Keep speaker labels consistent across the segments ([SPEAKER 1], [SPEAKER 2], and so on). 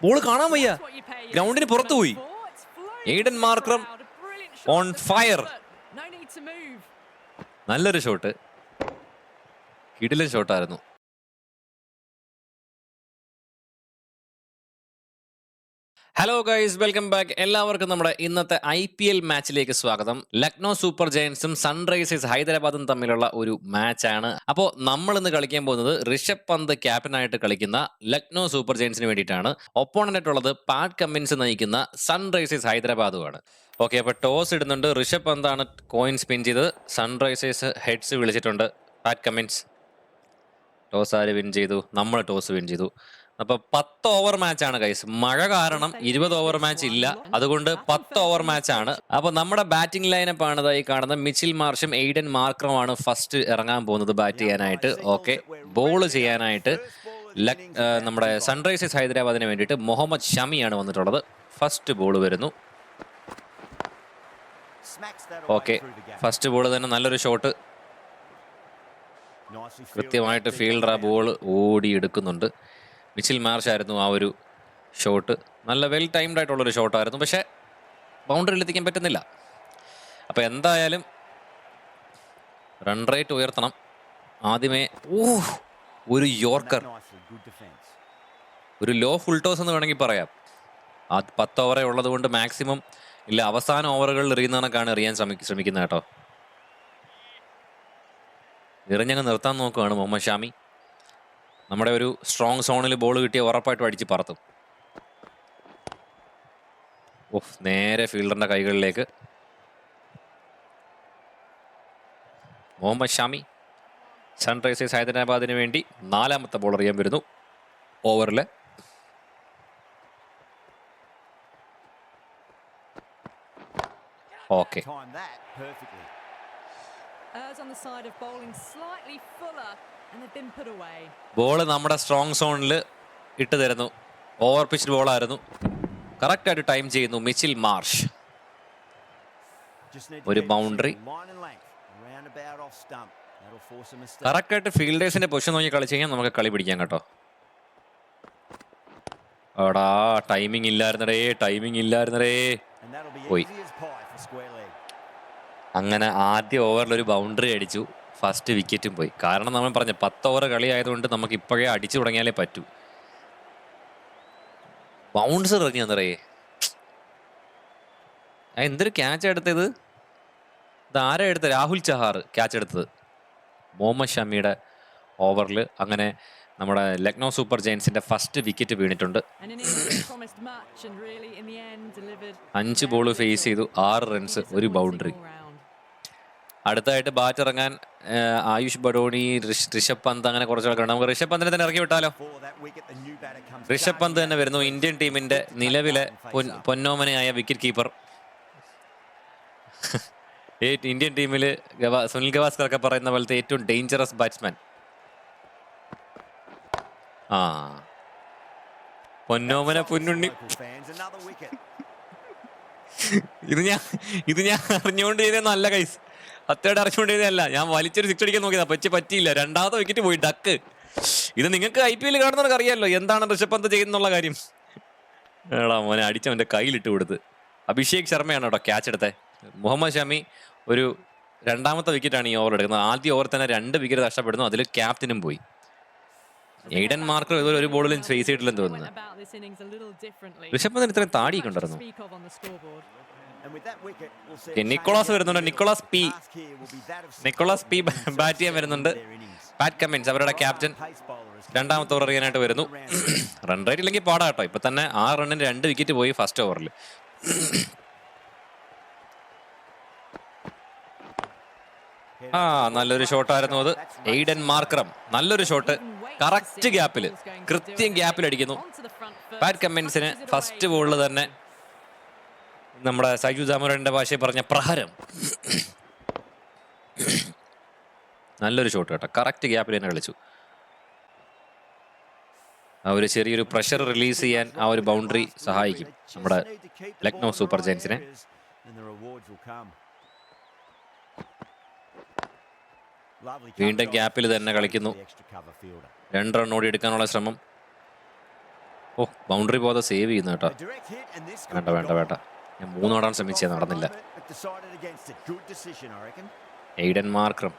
[SPEAKER 1] Ball കാണാൻ വയ്യ, ഗ്രൗണ്ടിന് പുറത്തു പോയി. Aiden Markram on fire. നല്ലൊരു ഷോട്ട്, കിടിലൻ ഷോട്ടായിരുന്നു. Hello guys, welcome back. എല്ലാവർക്കും നമ്മുടെ ഇന്നത്തെ IPL മാച്ചിലേക്ക് സ്വാഗതം. ലക്നോ സൂപ്പർ ജയൻസും സൺറൈസേഴ്സ് ഹൈദരാബാദും തമ്മിലുള്ള ഒരു മാച്ചാണ്. അപ്പോൾ നമ്മൾ ഇന്ന് കളിക്കാൻ പോകുന്നത് ഋഷഭ് പന്ത് ക്യാപ്റ്റനായിട്ട് കളിക്കുന്ന ലക്നോ സൂപ്പർ ജയൻസിന് വേണ്ടിയിട്ടാണ്. ഒപ്പോണന്റായിട്ടുള്ളത് പാറ്റ് കമ്മിൻസ് നയിക്കുന്ന സൺറൈസേഴ്സ് ഹൈദരാബാദുമാണ്. ഓക്കെ, അപ്പോൾ ടോസ് ഇടുന്നുണ്ട്. ഋഷഭ് പന്താണ് കോയിൻ സ്പിൻ ചെയ്തത്. സൺറൈസേഴ്സ് ഹെഡ്സ് വിളിച്ചിട്ടുണ്ട്. പാറ്റ് കമ്മിൻസ് ടോസ് ആര് വിൻ ചെയ്തു? നമ്മൾ ടോസ് വിൻ ചെയ്തു. അപ്പൊ 10 ഓവർ മാച്ചാണ് ഗൈസ്. മഴ കാരണം 20 ഓവർ മാച്ച് ഇല്ല, അതുകൊണ്ട് 10 ഓവർ മാച്ചാണ്. അപ്പൊ നമ്മുടെ ബാറ്റിംഗ് ലൈനപ്പ് ആണ് ഈ കാണുന്നത്. മിച്ചിൽ മാർഷും എയ്ഡൻ മാർക്രമാണ് ഫസ്റ്റ് ഇറങ്ങാൻ പോകുന്നത് ബാറ്റ് ചെയ്യാനായിട്ട്. ഓക്കെ, ബോൾ ചെയ്യാനായിട്ട് നമ്മുടെ സൺറൈസേഴ്സ് ഹൈദരാബാദിന് വേണ്ടിയിട്ട് മുഹമ്മദ് ഷമിയാണ് വന്നിട്ടുള്ളത്. ഫസ്റ്റ് ബോൾ വരുന്നു. ഓക്കെ, ഫസ്റ്റ് ബോൾ തന്നെ നല്ലൊരു ഷോട്ട്. കൃത്യമായിട്ട് ഫീൽഡർ ആ ബോൾ ഓടിയെടുക്കുന്നുണ്ട്. മിച്ചിൽ മാർഷ് ആയിരുന്നു ആ ഒരു ഷോട്ട്. നല്ല വെൽ ടൈംഡ് ആയിട്ടുള്ളൊരു ഷോട്ടായിരുന്നു, പക്ഷേ ബൗണ്ടറിയിൽ എത്തിക്കാൻ പറ്റുന്നില്ല. അപ്പോൾ എന്തായാലും റൺ റേറ്റ് ഉയർത്തണം. ആദ്യമേ ഒരു യോർക്കർ, ഒരു ലോ ഫുൾ ടോസ് എന്ന് വേണമെങ്കിൽ പറയാം. 10 ഓവറേ ഉള്ളത് കൊണ്ട് മാക്സിമം ഇല്ല, അവസാന ഓവറുകളിൽ എറിയുന്നതൊക്കെയാണ് എറിയാൻ ശ്രമിക്കുന്നത് കേട്ടോ. എറിഞ്ഞങ്ങ് നിർത്താൻ നോക്കുകയാണ് മുഹമ്മദ് ഷാമി. നമ്മുടെ ഒരു സ്ട്രോങ് സോണിൽ ബോൾ കിട്ടിയ ഉറപ്പായിട്ടും അടിച്ച് പറത്തും. നേരെ ഫീൽഡറിന്റെ കൈകളിലേക്ക് മുഹമ്മദ് ഷാമി. സൺറൈസേഴ്സ് ഹൈദരാബാദിന് വേണ്ടി 4ാമത്തെ ബോൾ എറിയാൻ വരുന്നു ഓവറിൽ. ഓക്കെ, ബോള് നമ്മുടെ സ്ട്രോങ് സോണിൽ ഇട്ട് തരുന്നു. ഓവർ പിച്ച്ഡ് ബോളായിരുന്നു. കറക്റ്റായിട്ട് ടൈം ചെയ്യുന്നു മിച്ചിൽ മാർഷ്. ഒരു ബൗണ്ടറി. കറക്റ്റായിട്ട് ഫീൽഡേഴ്സിന്റെ പൊസിഷൻ നോക്കി കളിച്ചു കഴിഞ്ഞാൽ നമുക്ക് കളി പിടിക്കാം കേട്ടോ. എടാ, ടൈമിംഗ് ഇല്ലായിരുന്നടേ. പോയി. അങ്ങനെ ആദ്യ ഓവറിൽ ഒരു ബൗണ്ടറി അടിച്ചു, ഫസ്റ്റ് വിക്കറ്റും പോയി. കാരണം നമ്മൾ പറഞ്ഞ 10 ഓവർ കളി ആയതുകൊണ്ട് നമുക്ക് ഇപ്പോഴേ അടിച്ചു തുടങ്ങിയാലേ പറ്റൂ. ബൗൺസർ എറിഞ്ഞു എന്നറിയേ. എന്തൊരു ക്യാച്ച് എടുത്തത്! ഇതാരാ എടുത്തത്? രാഹുൽ ചഹാർ ക്യാച്ച് എടുത്തത് മുഹമ്മദ് ഷമിയുടെ ഓവറിൽ. അങ്ങനെ നമ്മുടെ ലക്നോ സൂപ്പർ ജയൻസിന്റെ ഫസ്റ്റ് വിക്കറ്റ് വീണിട്ടുണ്ട്. 5 ബോൾ ഫേസ് ചെയ്തു, 6 റൺസ്, ഒരു ബൗണ്ടറി. അടുത്തായിട്ട് ബാറ്റ് ഇറങ്ങാൻ ആയുഷ് ബഡോണി, ഋഷഭ് പന്ത്, അങ്ങനെ കുറച്ചാൾക്കാണ്. നമുക്ക് ഋഷഭ് പന്തിനെ തന്നെ ഇറക്കി വിട്ടാലോ? ഋഷഭ് പന്ത് തന്നെ വരുന്നു, ഇന്ത്യൻ ടീമിന്റെ നിലവിലെ പൊന്നോമനയായ വിക്കറ്റ് കീപ്പർ. ഇന്ത്യൻ ടീമിൽ സുനിൽ ഗവാസ്കർ ഒക്കെ പറയുന്ന പോലത്തെ ഏറ്റവും ഡേഞ്ചറസ് ബാറ്റ്സ്മാൻ. പൊന്നോമന പൊന്നുണ്ണി. ഇത് ഞാൻ അറിഞ്ഞുകൊണ്ട് ചെയ്ത നല്ല കൈസ്, അത്തയുടെ അറിഞ്ഞുകൊണ്ട് ചെയ്തതല്ല. ഞാൻ വലിച്ചൊരു 6 അടിക്കാൻ നോക്കിയതാ, പറ്റിയില്ല. 2ാമത്തെ വിക്കറ്റ് പോയി, ഡക്ക്. ഇത് നിങ്ങൾക്ക് IPL കാണുന്നവർക്ക് അറിയാമല്ലോ എന്താണ് ഋഷഭ് പന്ത് ചെയ്യുന്നുള്ള കാര്യം. എടാ മോനെ, അടിച്ചവൻ്റെ കയ്യിലിട്ട് കൊടുത്ത്. അഭിഷേക് ശർമ്മയാണ് കേട്ടോ ക്യാച്ച് എടുത്തത്. മുഹമ്മദ് ഷമി ഒരു 2ാമത്തെ വിക്കറ്റാണ് ഈ ഓവർ എടുക്കുന്നത്. ആദ്യ ഓവർ തന്നെ 2 വിക്കറ്റ് നഷ്ടപ്പെടുന്നു, അതിൽ ക്യാപ്റ്റനും പോയി. എയ്ഡൻ മാർക്കർ ഇതുപോലെ ഒരു ബോളിലും ഫേസ് ചെയ്തിട്ടില്ലെന്ന് തോന്നുന്നു. ഋഷഭ് പന്തിന് ഇത്രയും താടിയൊക്കെ ഉണ്ടായിരുന്നു. നിക്കോളാസ് വരുന്നുണ്ട്. നിക്കോളാസ് പി ബാറ്റ് ചെയ്യാൻ വരുന്നുണ്ട്. പാറ്റ് കമ്മിൻസ് അവരുടെ ക്യാപ്റ്റൻ 2ാമത്തെ ഓവർ എറിയാനായിട്ട് വരുന്നു. റൺ റേറ്റ് ഇല്ലെങ്കിൽ പാടാട്ടോ. ഇപ്പൊ തന്നെ 6 റണ്ണിന് 2 വിക്കറ്റ് പോയി ഫസ്റ്റ് ഓവറിൽ. നല്ലൊരു ഷോട്ടായിരുന്നു അത്. എയ്ഡൻ മാർക്രം നല്ലൊരു ഷോട്ട്, കറക്റ്റ് ഗ്യാപ്പിൽ, കൃത്യം ഗ്യാപ്പിൽ അടിക്കുന്നു. പാറ്റ് കമ്മിൻസിന് ഫസ്റ്റ് ബോളിൽ തന്നെ നമ്മുടെ സൈജു സാമുറയുടെ ഭാഷയിൽ പറഞ്ഞ പ്രഹരം. നല്ലൊരു ഷോട്ട് കേട്ടോ, കറക്റ്റ് ഗ്യാപ്പിൽ തന്നെ കളിച്ചു. ആ ഒരു ചെറിയൊരു പ്രഷർ റിലീസ് ചെയ്യാൻ ആ ഒരു ബൗണ്ടറി സഹായിക്കും നമ്മുടെ ലക്നോ സൂപ്പർ ജയൻസിനെ. വീണ്ടും ഗ്യാപ്പിൽ തന്നെ കളിക്കുന്നു. 2 റൺ ഓടി എടുക്കാനുള്ള ശ്രമം. ഓ ബൗണ്ടറി പോകാതെ സേവ് ചെയ്യുന്നു കേട്ടോ.
[SPEAKER 2] A direct hit and this could
[SPEAKER 1] വേണ്ട
[SPEAKER 2] be
[SPEAKER 1] വേണ്ട
[SPEAKER 2] gone.
[SPEAKER 1] വേണ്ട, ഞാൻ 3 ഓടാൻ ശ്രമിച്ചത്
[SPEAKER 2] For a
[SPEAKER 1] നടന്നില്ല.
[SPEAKER 2] moment, but decided against it. Good decision, I reckon.
[SPEAKER 1] Aiden Markram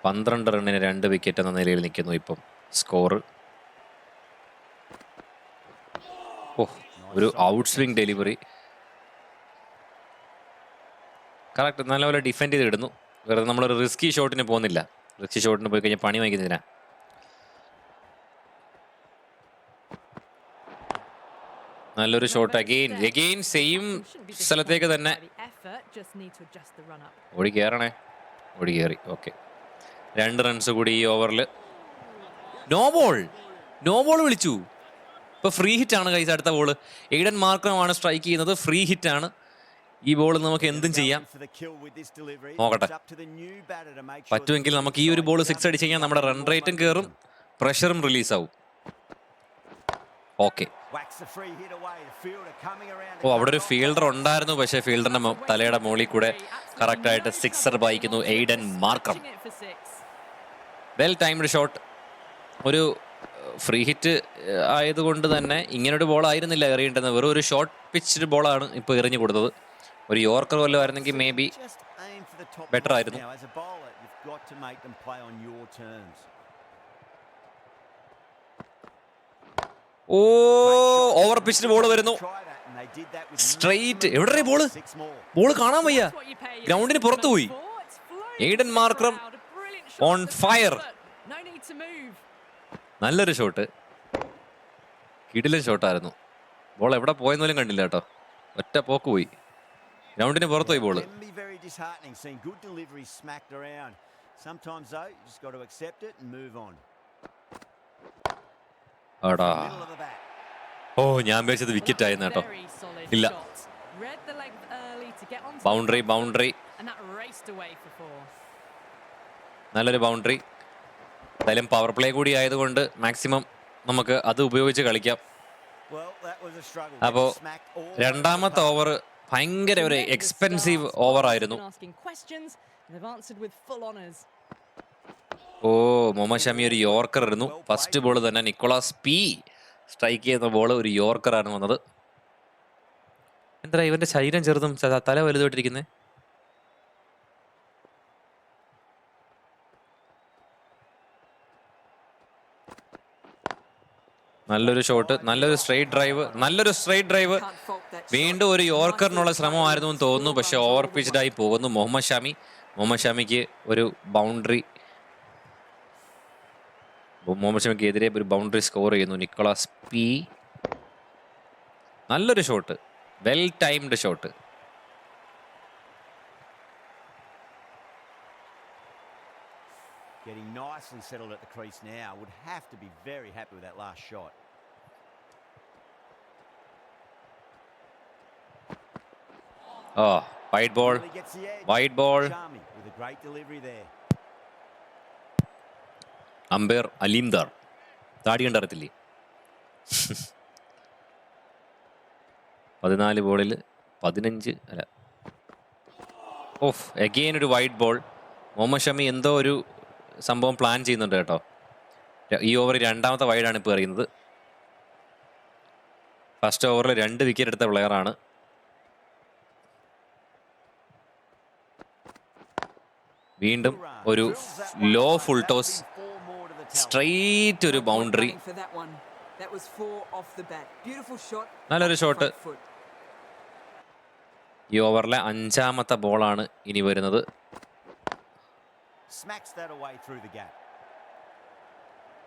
[SPEAKER 1] 12 റണ്ണിന് 2 wicket എന്ന നിലയിൽ നിൽക്കുന്നു ഇപ്പം സ്കോർ. ഓ ഒരു ഔട്ട് സ്വിംഗ് ഡെലിവറി. കറക്റ്റ്, നല്ലപോലെ ഡിഫെൻഡ് ചെയ്തിടുന്നു. വെറുതെ നമ്മളൊരു റിസ്കി ഷോട്ടിന് പോകുന്നില്ല. റിസ്കി ഷോട്ടിന് പോയി കഴിഞ്ഞാൽ പണി വാങ്ങിക്കുന്നതിനാ. നല്ലൊരു ഷോട്ട് അഗെയിൻ സെയിം സ്ഥലത്തേക്ക് തന്നെ ഓടി കയറണേ. ഓടി കയറി. ഓക്കെ, 2 റൺസ് കൂടി ഈ ഓവറിൽ. നോ ബോൾ വിളിച്ചു. ഇപ്പൊ ഫ്രീ ഹിറ്റ് ആണ് കൈസ്. അടുത്ത ബോൾ എയ്ഡൻ മാർക്രമാണ് സ്ട്രൈക്ക് ചെയ്യുന്നത്. ഫ്രീ ഹിറ്റ് ആണ് ഈ ബോൾ. നമുക്ക് എന്തും ചെയ്യാം. നോക്കട്ടെ, പറ്റുമെങ്കിൽ നമുക്ക് ഈ ഒരു ബോൾ 6 അടിച്ച് കഴിഞ്ഞാൽ നമ്മുടെ റൺ റേറ്റും കയറും, പ്രഷറും റിലീസ് ആവും. ഓക്കെ, ഓ അവിടെ ഒരു ഫീൽഡർ ഉണ്ടായിരുന്നു, പക്ഷേ ഫീൽഡറിന്റെ തലയുടെ മുകളിൽ കൂടെ കറക്റ്റായിട്ട് 6 വായിക്കുന്നു Aiden Markram. Well timed shot. ഒരു ഫ്രീ ഹിറ്റ് ആയതുകൊണ്ട് തന്നെ ഇങ്ങനൊരു ബോൾ ആയിരുന്നില്ല എറിയേണ്ടത്. വെറും ഒരു ഷോർട്ട് പിച്ച്ഡ് ബോളാണ് ഇപ്പോൾ എറിഞ്ഞു കൊടുത്തത്. ഒരു യോർക്കർ വല്ലതും ആയിരുന്നെങ്കിൽ മേ ബി ബെറ്റർ ആയിരുന്നു. ഓ ഓവർ പിച്ച്ഡ് ബോൾ വരുന്നു. സ്ട്രെയിറ്റ്. എവിടെ ബോൾ കാണാൻ വയ്യ, ഗ്രൗണ്ടിന് പുറത്തു പോയി. Aiden Markram on fire. നല്ലൊരു ഷോട്ട്, കിടിലൻ ഷോട്ടായിരുന്നു. ബോൾ എവിടെ പോയെന്നോലും കണ്ടില്ല കേട്ടോ, ഒറ്റ പോക്ക് പോയി, ഗ്രൗണ്ടിന് പുറത്തു പോയി ബോള്. ആടാ, ഓ ഞാൻ വിചാരിച്ചത് വിക്കറ്റ് ആയിരുന്നു കേട്ടോ. ഇല്ല, ബൗണ്ടറി. നല്ലൊരു ബൗണ്ടറി. എന്തായാലും പവർ പ്ലേ കൂടി ആയതുകൊണ്ട് മാക്സിമം നമുക്ക് അത് ഉപയോഗിച്ച് കളിക്കാം. അപ്പോൾ രണ്ടാമത്തെ ഓവർ ഭയങ്കര ഒരു എക്സ്പെൻസീവ് ഓവർ ആയിരുന്നു. ഓ മുഹമ്മദ് ഷമി ഒരു യോർക്കർ ഇടുന്നു. ഫസ്റ്റ് ബോൾ തന്നെ നിക്കോളാസ് പി സ്ട്രൈക്ക് ചെയ്യുന്ന ബോൾ ഒരു യോർക്കറാണ് വന്നത്. എന്താ ഇവന്റെ ശരീരം ചെറുതും തല വലുതായിട്ടിരിക്കുന്നത്? നല്ലൊരു ഷോട്ട്, നല്ലൊരു സ്ട്രൈറ്റ് ഡ്രൈവ്. വീണ്ടും ഒരു യോർക്കറിനുള്ള ശ്രമമായിരുന്നു എന്ന് തോന്നുന്നു, പക്ഷെ ഓവർ പിച്ച്ഡായി പോകുന്നു മുഹമ്മദ് ഷമിക്ക് ഒരു ബൗണ്ടറി. മുഹമ്മദ് ഷമിക്ക് എതിരെ ഒരു ബൗണ്ടറി സ്കോർ ചെയ്യുന്നു നിക്കോളാസ് പി. നല്ലൊരു shot, well timed shot.
[SPEAKER 2] Getting nicely settled at the crease now. Would have to be very happy with that last shot.
[SPEAKER 1] Oh, wide ball.
[SPEAKER 2] With a great delivery there.
[SPEAKER 1] Umpire Aleem Dar താടി കണ്ടറിയത്തില്ലേ? 14 ബോളിൽ 15 അല്ല. Off, again ഒരു wide ball. Mohammed Shami എന്തോ ഒരു സംഭവം plan ചെയ്യുന്നുണ്ട് കേട്ടോ. ഈ ഓവർ രണ്ടാമത്തെ വൈഡാണ് ഇപ്പോൾ എറിയുന്നത്. ഫസ്റ്റ് ഓവറിൽ 2 വിക്കറ്റ് എടുത്ത പ്ലെയറാണ്. വീണ്ടും ഒരു ലോ ഫുൾ ടോസ്, സ്ട്രെയിറ്റ് ഒരു ബൗണ്ടറി. നല്ലൊരു ഷോട്ട്. ഈ ഓവറിലെ 5ാമത്തെ ബോളാണ് ഇനി വരുന്നത്.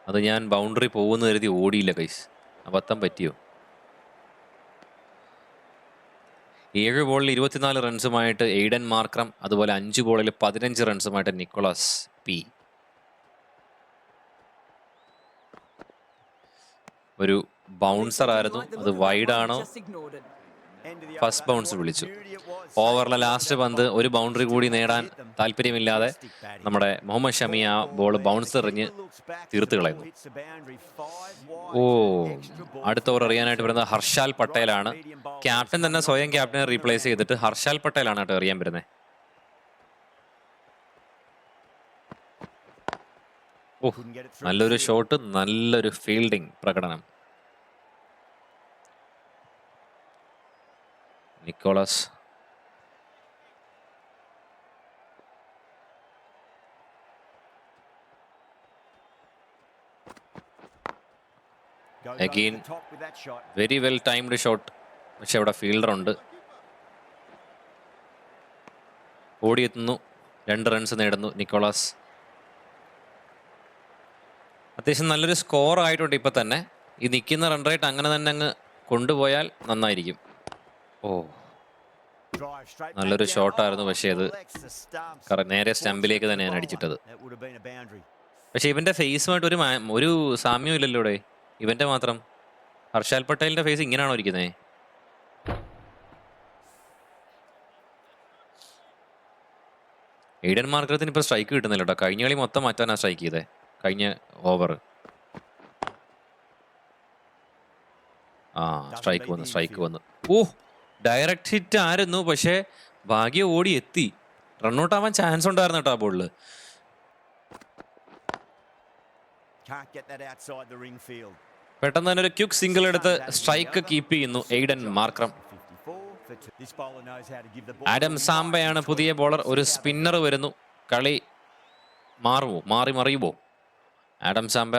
[SPEAKER 1] അത് ഞാൻ ബൗണ്ടറി പോകുന്ന കരുതി ഓടിയില്ല ഗൈസ്, അബദ്ധം പറ്റിയോ. 7 ബോളിൽ 24 റൺസുമായിട്ട് എയ്ഡൻ മാർക്രം, അതുപോലെ 5 ബോളിൽ 15 റൺസുമായിട്ട് നിക്കോളാസ് പി. ഒരു ബൗൺസർ ആയിരുന്നു, അത് വൈഡാണോ? ഫസ്റ്റ് ബൗൺസ് വിളിച്ചു. ഓവറിലെ ലാസ്റ്റ് പന്ത് ഒരു ബൗണ്ടറി കൂടി നേടാൻ താല്പര്യമില്ലാതെ നമ്മുടെ മുഹമ്മദ് ഷമി ആ ബോൾ ബൗൺസ് എറിഞ്ഞ് തീർത്ത് കളയുന്നു. ഓ, അടുത്ത ഓവർ എറിയാനായിട്ട് വരുന്നത് ഹർഷാൽ പട്ടേലാണ്. ക്യാപ്റ്റൻ തന്നെ സ്വയം ക്യാപ്റ്റനെ റീപ്ലേസ് ചെയ്തിട്ട് ഹർഷാൽ പട്ടേലാണ് കേട്ടോ എറിയാൻ വരുന്നത്. ഓ,
[SPEAKER 2] Couldn't get it through.
[SPEAKER 1] നല്ലൊരു
[SPEAKER 2] the field.
[SPEAKER 1] ഷോട്ട്, നല്ലൊരു ഫീൽഡിംഗ് പ്രകടനം. Nicholas
[SPEAKER 2] Goes over
[SPEAKER 1] again,
[SPEAKER 2] the top with that shot.
[SPEAKER 1] Very well timed shot. പക്ഷെ അവിടെ ഫീൽഡർ ഉണ്ട്. ഓടിയെത്തുന്നു, 2 റൺസ് നേടുന്നു നിക്കോളാസ്. അത്യാവശ്യം നല്ലൊരു സ്കോർ ആയിട്ടുണ്ട് ഇപ്പം തന്നെ. ഈ നിൽക്കുന്ന റൺ റേറ്റ് അങ്ങനെ തന്നെ അങ്ങ് കൊണ്ടുപോയാൽ നന്നായിരിക്കും. ഓ,
[SPEAKER 2] Drive straight back
[SPEAKER 1] നല്ലൊരു
[SPEAKER 2] down.
[SPEAKER 1] ഷോട്ടായിരുന്നു.
[SPEAKER 2] Oh,
[SPEAKER 1] പക്ഷേ അത്
[SPEAKER 2] collects the stumps.
[SPEAKER 1] നേരെ സ്റ്റമ്പിലേക്ക്
[SPEAKER 2] Fortunate for the
[SPEAKER 1] തന്നെയാണ്
[SPEAKER 2] bowler.
[SPEAKER 1] അടിച്ചിട്ടത്.
[SPEAKER 2] That would have been a boundary.
[SPEAKER 1] പക്ഷെ ഇവന്റെ ഫേസുമായിട്ട് ഒരു സാമ്യവും ഇല്ലല്ലോ ഇവിടെ. ഇവന്റെ മാത്രം. ഹർഷാൽ പട്ടേലിന്റെ ഫേസ് ഇങ്ങനെയാണോ ഇരിക്കുന്നത്? എയ്ഡൻ മാർക്കറത്തിന് ഇപ്പോൾ സ്ട്രൈക്ക് കിട്ടുന്നില്ല കേട്ടോ. കഴിഞ്ഞ കളി മൊത്തം മാറ്റാനാ സ്ട്രൈക്ക് ചെയ്തേ, കഴിഞ്ഞ ഓവർ. ആ, സ്ട്രൈക്ക് വന്നു. ഓ, ഡയറക്റ്റ് ഹിറ്റ് ആയിരുന്നു. പക്ഷേ ഭാഗ്യം ഓടി എത്തി. റണ്ണൗട്ട് ആവാൻ ചാൻസ് ഉണ്ടായിരുന്നു കേട്ടോ ആ ബോളിൽ.
[SPEAKER 2] Can't get that outside the ring field.
[SPEAKER 1] പെട്ടെന്ന് തന്നെ ഒരു ക്വിക്ക് സിംഗിൾ എടുത്ത് സ്ട്രൈക്ക് കീപ്പ് ചെയ്യുന്നു Aiden Markram.
[SPEAKER 2] 54 for two. This bowler knows how to give the ball.
[SPEAKER 1] Adam സാംബയാണ് പുതിയ ബോളർ. ഒരു സ്പിന്നർ വരുന്നു. കളി മറിയുമോ? ആഡം സാംബ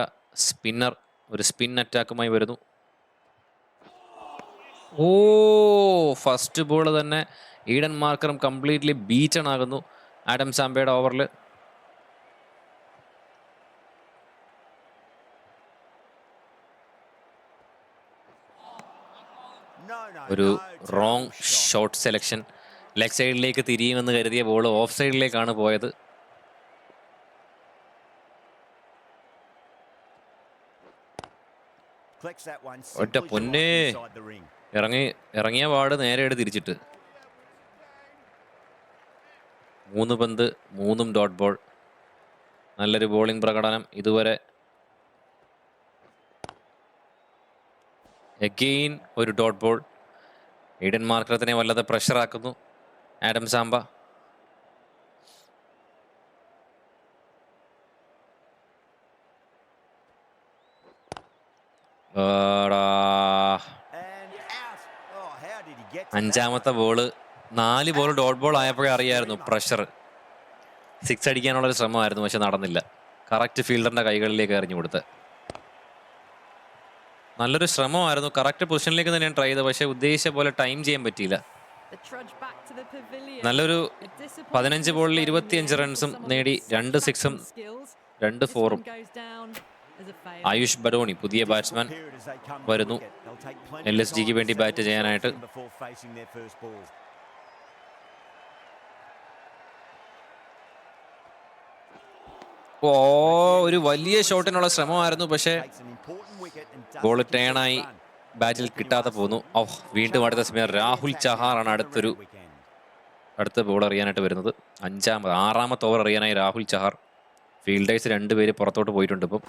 [SPEAKER 1] സ്പിന്നർ, ഒരു സ്പിൻ അറ്റാക്കുമായി വരുന്നു. ഓ, ഫസ്റ്റ് ബോൾ തന്നെ ഈഡൻ മാർക്കറും കംപ്ലീറ്റ്ലി ബീറ്റൺ ആകുന്നു ആഡം സാംബയുടെ ഓവറിൽ. ഒരു റോങ് ഷോട്ട് സെലക്ഷൻ. ലെഗ് സൈഡിലേക്ക് തിരിയുമെന്ന് കരുതിയ ബോൾ ഓഫ് സൈഡിലേക്കാണ് പോയത്. ഒറ്റ പൊന്നേ, ഇറങ്ങിയ പാട് നേരെ എടുത്ത് തിരിച്ചിട്ട്. 3 പന്ത് 3 ഡോട്ട് ബോൾ. നല്ലൊരു ബോളിംഗ് പ്രകടനം ഇതുവരെ. എഗെയിൻ ഒരു ഡോട്ട് ബോൾ. ഈഡൻ മാർക്കറത്തിനെ വല്ലാതെ പ്രഷറാക്കുന്നു ആഡം സാംബ. അഞ്ചാമത്തെ ബോള്. 4 ബോൾ ഡോട്ട് ബോൾ ആയപ്പോഴേ അറിയായിരുന്നു പ്രഷർ. 6 അടിക്കാനുള്ളൊരു ശ്രമമായിരുന്നു, പക്ഷെ നടന്നില്ല. കറക്റ്റ് ഫീൽഡറിന്റെ കൈകളിലേക്ക് എറിഞ്ഞു കൊടുത്ത്. നല്ലൊരു ശ്രമമായിരുന്നു. കറക്റ്റ് പൊസിഷനിലേക്ക് തന്നെയാണ് ട്രൈ ചെയ്തത്. പക്ഷെ ഉദ്ദേശിച്ച പോലെ ടൈം ചെയ്യാൻ പറ്റിയില്ല. നല്ലൊരു 15 ബോളിൽ 25 റൺസും നേടി, 2 സിക്സും 2 ഫോറും. ആയുഷ് ബഡോണി പുതിയ ബാറ്റ്സ്മാൻ വരുന്നു LSGക്ക് വേണ്ടി ബാറ്റ് ചെയ്യാനായിട്ട്. ഓ, ഒരു വലിയ ഷോട്ടിനുള്ള ശ്രമമായിരുന്നു. പക്ഷേ ബോൾ ടേണായി ബാറ്റിൽ കിട്ടാതെ പോന്നു. ഓ, വീണ്ടും അടുത്ത സമയം രാഹുൽ ചഹാറാണ് അടുത്ത ബോൾ എറിയാനായിട്ട് വരുന്നത്. 6ാമത്തെ ഓവർ എറിയാനായി രാഹുൽ ചഹാർ. ഫീൽഡേഴ്സ് 2 പേര് പുറത്തോട്ട് പോയിട്ടുണ്ട് ഇപ്പം.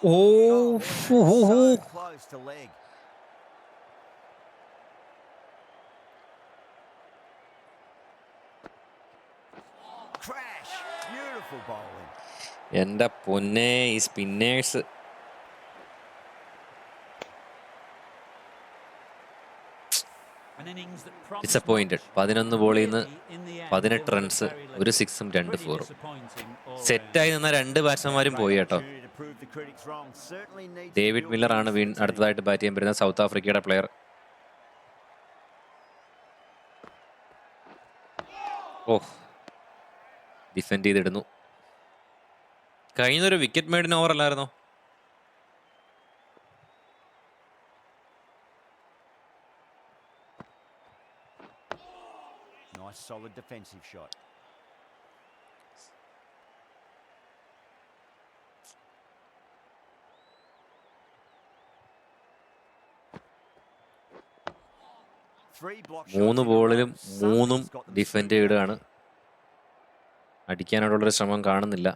[SPEAKER 1] ഓ, എന്റെ പൊന്നെ, ഈ സ്പിന്നേഴ്സ്. ഡിസപ്പോയിന്റഡ്. 11 ബോളിൽ നിന്ന് 18 റൺസ്, 1 സിക്സും 2 ഫോറും. സെറ്റായി നിന്ന 2 ബാറ്റ്സ്മാൻമാരും പോയി കേട്ടോ. ഡേവിഡ് മില്ലർ ആണ് അടുത്തതായിട്ട് ബാറ്റ് ചെയ്യാൻ വരുന്നത്, സൗത്ത് ആഫ്രിക്കയുടെ പ്ലെയർ. ഓ, ഡിഫെൻഡ് ചെയ്തിടുന്നു. കഴിഞ്ഞൊരു വിക്കറ്റ് മേഡിന് ഓവർ അല്ലായിരുന്നോ?
[SPEAKER 2] Nice solid defensive shot.
[SPEAKER 1] മൂന്ന് ബോളിലും 3ഉം ഡിഫെൻഡ് ചെയ്താണ്. അടിക്കാനായിട്ടുള്ളൊരു ശ്രമം കാണുന്നില്ല.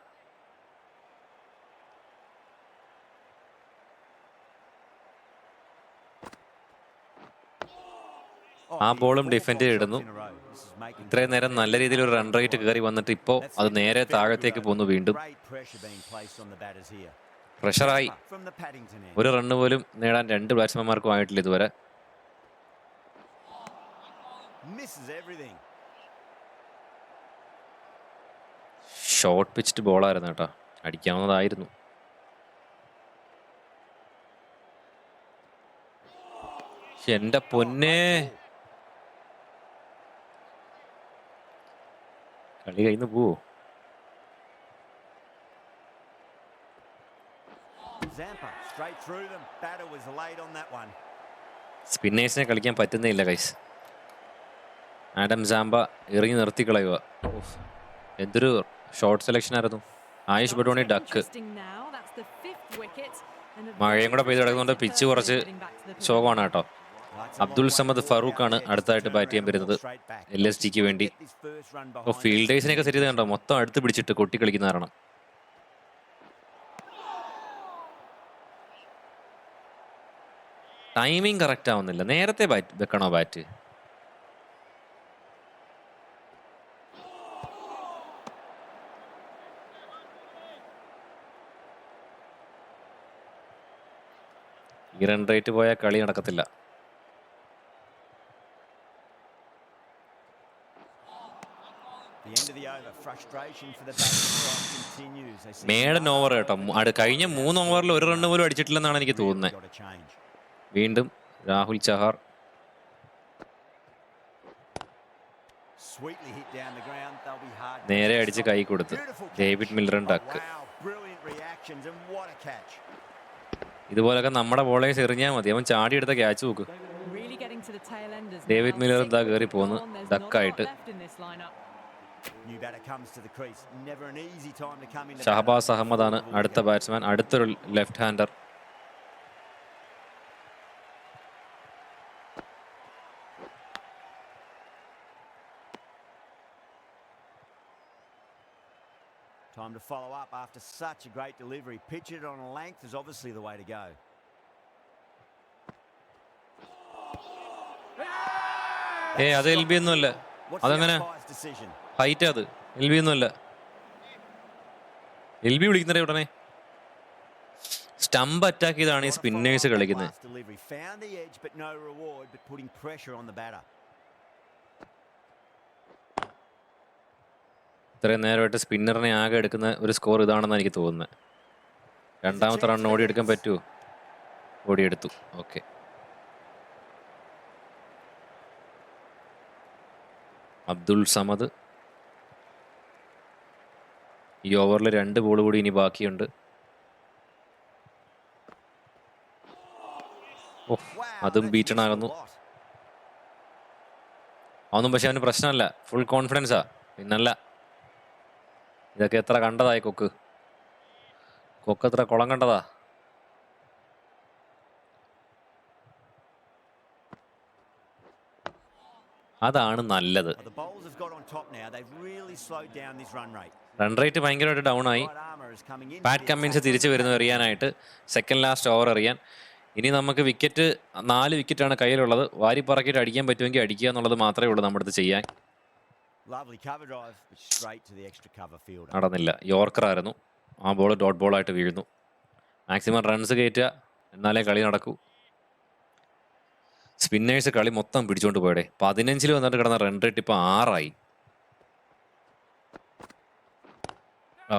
[SPEAKER 1] ആ ബോളും ഡിഫെൻഡ് ചെയ്തിടുന്നു. ഇത്രയും നേരം നല്ല രീതിയിൽ ഒരു റൺ റേറ്റ് കയറി വന്നിട്ട് ഇപ്പോൾ അത് നേരെ താഴത്തേക്ക് പോന്നു. വീണ്ടും പ്രഷറായി. ഒരു റണ്ണ് പോലും നേടാൻ രണ്ട് ബാറ്റ്സ്മാൻമാർക്കും ആയിട്ടില്ല ഇതുവരെ. ഷോർട്ട് പിച്ച്ഡ് ബോളായിരുന്നു കേട്ടോ, അടിക്കാവുന്നതായിരുന്നു. എന്റെ പൊന്നെ, കളി കയ്യിൽ നിന്ന് പോവോ? സ്പിന്നേഴ്സിനെ കളിക്കാൻ പറ്റുന്നില്ല ഗൈസ്. ആഡം സാംബ എറിഞ്ഞു നിർത്തി കളയുക. എന്തൊരു ഷോർട്ട് സെലക്ഷൻ ആയിരുന്നു. ആയുഷ് ബഡോണി ഡക്ക്. മഴയും കൂടെ പെയ്ത് കിടക്കുന്നുണ്ട്. പിച്ച് കുറച്ച് ശോകമാണ് കേട്ടോ. അബ്ദുൾ സമദ് ഫറൂഖാണ് അടുത്തായിട്ട് ബാറ്റ് ചെയ്യാൻ വരുന്നത് LSGക്ക് വേണ്ടി. അപ്പോൾ ഫീൽഡേഴ്സിനെയൊക്കെ സെറ്റ് ചെയ്ത് കണ്ടോ, മൊത്തം അടുത്ത് പിടിച്ചിട്ട് കൊട്ടി കളിക്കുന്ന കാരണം. ടൈമിങ് കറക്റ്റ് ആവുന്നില്ല. നേരത്തെ ബാറ്റ് വെക്കണോ ബാറ്റ്? ഈ റൺ റേറ്റ് പോയാൽ കളി നടക്കത്തില്ല. മേഡൻ ഓവർ കേട്ടോ. കഴിഞ്ഞ 3 ഓവറിൽ ഒരു റണ്ണ് പോലും അടിച്ചിട്ടില്ലെന്നാണ് എനിക്ക് തോന്നുന്നത്. വീണ്ടും രാഹുൽ ചഹാർ. നേരെ അടിച്ച് കൈ കൊടുത്ത് ഡേവിഡ് മില്ലറും ഡക്ക്. ഇതുപോലൊക്കെ നമ്മുടെ ബോളേഴ്സ് എറിഞ്ഞാൽ മതി. അവൻ ചാടി എടുത്ത ക്യാച്ച് നോക്ക്. ഡേവിഡ് മില്ലർ എന്താ കയറി പോന്ന് ഡക്കായിട്ട്. ഷഹബാസ് അഹമ്മദാണ് അടുത്ത ബാറ്റ്സ്മാൻ, അടുത്തൊരു left hander.
[SPEAKER 2] Time to follow up after such a great delivery. Pitch it on a length is obviously the way to go.
[SPEAKER 1] അത് LB ഒന്നുമല്ല. അതങ്ങനെ ഹൈറ്റ്, അത് LB ഒന്നുമല്ല. LB വിളിക്കുന്നേ ഉടനെ. സ്റ്റംപ് അറ്റാക്ക് ചെയ്താണ് ഈ സ്പിന്നേഴ്സ് കളിക്കുന്നത്. ഇത്രയും നേരമായിട്ട് സ്പിന്നറിനെ ആകെ എടുക്കുന്ന ഒരു സ്കോർ ഇതാണെന്ന് എനിക്ക് തോന്നുന്നത്. രണ്ടാമത്തെ റൺ ഓടിയെടുക്കാൻ പറ്റുമോ? ഓടിയെടുത്തു. ഓക്കെ. അബ്ദുൾ സമദ്. ഈ ഓവറിൽ 2 ബോൾ കൂടി ഇനി ബാക്കിയുണ്ട്. അതും ബീറ്റണാകുന്നു. അതൊന്നും പക്ഷെ അവന് പ്രശ്നമല്ല. ഫുൾ കോൺഫിഡൻസാ. പിന്നല്ല, ഇതൊക്കെ എത്ര കണ്ടതായി കൊക്ക് എത്ര കുളം കണ്ടതാ. അതാണ് നല്ലത്. റൺ റേറ്റ് ഭയങ്കരമായിട്ട് ഡൗൺ ആയി. പാറ്റ് കമ്മിൻസ് തിരിച്ചു വരുന്നു എറിയാനായിട്ട്, സെക്കൻഡ് ലാസ്റ്റ് ഓവർ എറിയാൻ. ഇനി നമുക്ക് 4 വിക്കറ്റാണ് കയ്യിലുള്ളത്. വാരി പറക്കിയിട്ട് അടിക്കാൻ പറ്റുമെങ്കിൽ അടിക്കുക എന്നുള്ളത് മാത്രമേ ഉള്ളൂ നമ്മുടെ അടുത്ത് ചെയ്യാൻ. നടന്നില്ല. യോർക്കർ ആയിരുന്നു. ആ ബോൾ ഡോട്ട് ബോളായിട്ട് വീഴുന്നു. മാക്സിമം റൺസ് കയറ്റുക, എന്നാലേ കളി നടക്കൂ. സ്പിന്നേഴ്സ് കളി മൊത്തം പിടിച്ചോണ്ട് പോയടെ. 15 വന്നിട്ട് കിടന്ന റൺ റേറ്റ് ഇപ്പൊ 6 ആയി.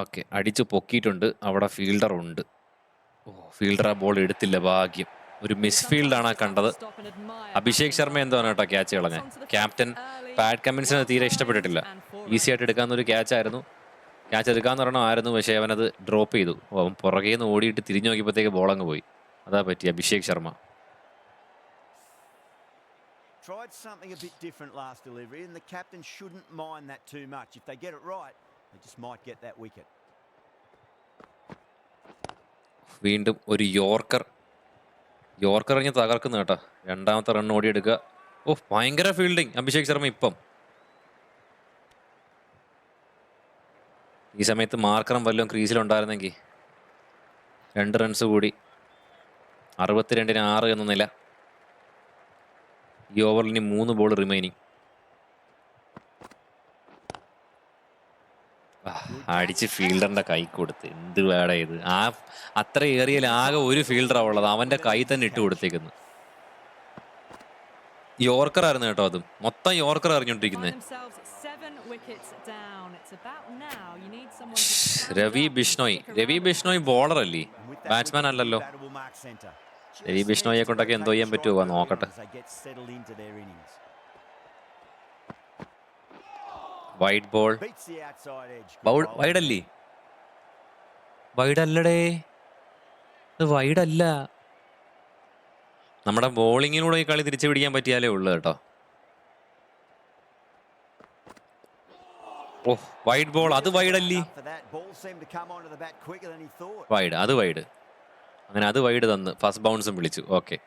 [SPEAKER 1] ഓക്കെ, അടിച്ചു പൊക്കിയിട്ടുണ്ട്. അവിടെ ഫീൽഡർ ഉണ്ട്. ഫീൽഡർ ആ ബോൾ എടുത്തില്ല. ഭാഗ്യം. ഒരു മിസ്ഫീൽഡാണ് ആ കണ്ടത്. അഭിഷേക് ശർമ്മ എന്താണ് കേട്ടോ ക്യാച്ച് കളഞ്ഞ. ക്യാപ്റ്റൻ പാറ്റ് കമ്മിൻസിന് തീരെ ഇഷ്ടപ്പെട്ടിട്ടില്ല. ഈസി ആയിട്ട് എടുക്കാവുന്നൊരു ക്യാച്ചായിരുന്നു. ക്യാച്ച് എടുക്കാന്ന് പറഞ്ഞായിരുന്നു, പക്ഷേ അവനത് ഡ്രോപ്പ് ചെയ്തു. അവൻ പുറകെ നിന്ന് ഓടിയിട്ട് തിരിഞ്ഞു നോക്കിയപ്പോഴത്തേക്ക് ബോൾ അങ്ങ് പോയി. അതാ പറ്റി Abhishek Sharma.
[SPEAKER 2] Tried something a bit different last delivery, and the captain shouldn't mind that too much. If they get it right, they just might get that wicket.
[SPEAKER 1] വീണ്ടും ഒരു യോർക്കർ എറിഞ്ഞ് തകർക്കുന്നു കേട്ടോ. രണ്ടാമത്തെ റൺ ഓടിയെടുക്കുക. ഭയങ്കര ഫീൽഡിങ് അഭിഷേക് ശർമ്മ. ഇപ്പം ഈ സമയത്ത് മാർക്കറും വല്ലതും ക്രീസിലുണ്ടായിരുന്നെങ്കിൽ 2 റൺസ് കൂടി. 62-6 എന്ന നില. ഈ ഓവറിൽ ഇനി 3 ബോൾ റിമൈനിങ്. അടിച്ച് ഫീൽഡറിന്റെ കൈ കൊടുത്ത് എന്ത് വേടാ ഇത്. അത്ര ഏറിയയിൽ ആകെ ഒരു ഫീൽഡറാ ഉള്ളത്, അവന്റെ കൈ തന്നെ ഇട്ട് കൊടുത്തേക്കുന്നു. യോർക്കർ ആയിരുന്നു കേട്ടോ, അതും മൊത്തം യോർക്കർ അറിഞ്ഞോണ്ടിരിക്കുന്നത്. രവി ബിഷ്ണോയ് ബോളർ അല്ലേ, ബാറ്റ്സ്മാൻ അല്ലല്ലോ. രവി ബിഷ്ണോയെ കൊണ്ടൊക്കെ എന്തോ ചെയ്യാൻ പറ്റുമോ നോക്കട്ടെ. വൈഡ് ബോൾ, വൈഡല്ലേ, വൈഡല്ലടേ, ഇത് വൈഡല്ല. നമ്മുടെ ബോളിങ്ങിലൂടെ ഈ കളി തിരിച്ചു പിടിക്കാൻ പറ്റിയാലേ ഉള്ളു കേട്ടോ. ഓ വൈഡ് ബോൾ, അത് വൈഡല്ലേ, വൈഡ്, അത് വൈഡ്. അങ്ങനെ അത് വൈഡ് തന്ന് ഫസ്റ്റ് ബൗൺസും വിളിച്ചു. ഓക്കെ,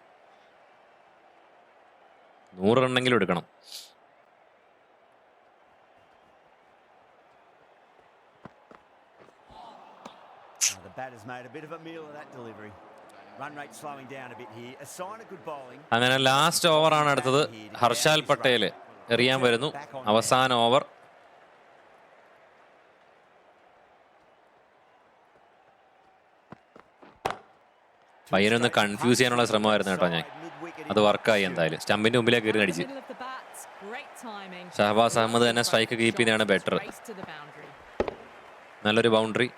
[SPEAKER 1] 100 റണ്ണെങ്കിലും എടുക്കണം. അങ്ങനെ ലാസ്റ്റ് ഓവറാണ് അടുത്തത്. ഹർഷാൽ പട്ടേൽ എറിയാൻ വരുന്നു, അവസാന ഓവർ. പയ്യനൊന്ന് കൺഫ്യൂസ് ചെയ്യാനുള്ള ശ്രമമായിരുന്നു കേട്ടോ ഞാൻ. അത് വർക്കായി എന്തായാലും. സ്റ്റമ്പിന്റെ മുമ്പിലേക്ക് കയറി അടിച്ച്. ഷഹബാസ് അഹമ്മദ് തന്നെ സ്ട്രൈക്ക് കീപ്പ് ചെയ്യുന്നതാണ് ബെറ്റർ. നല്ലൊരു ബൗണ്ടറി,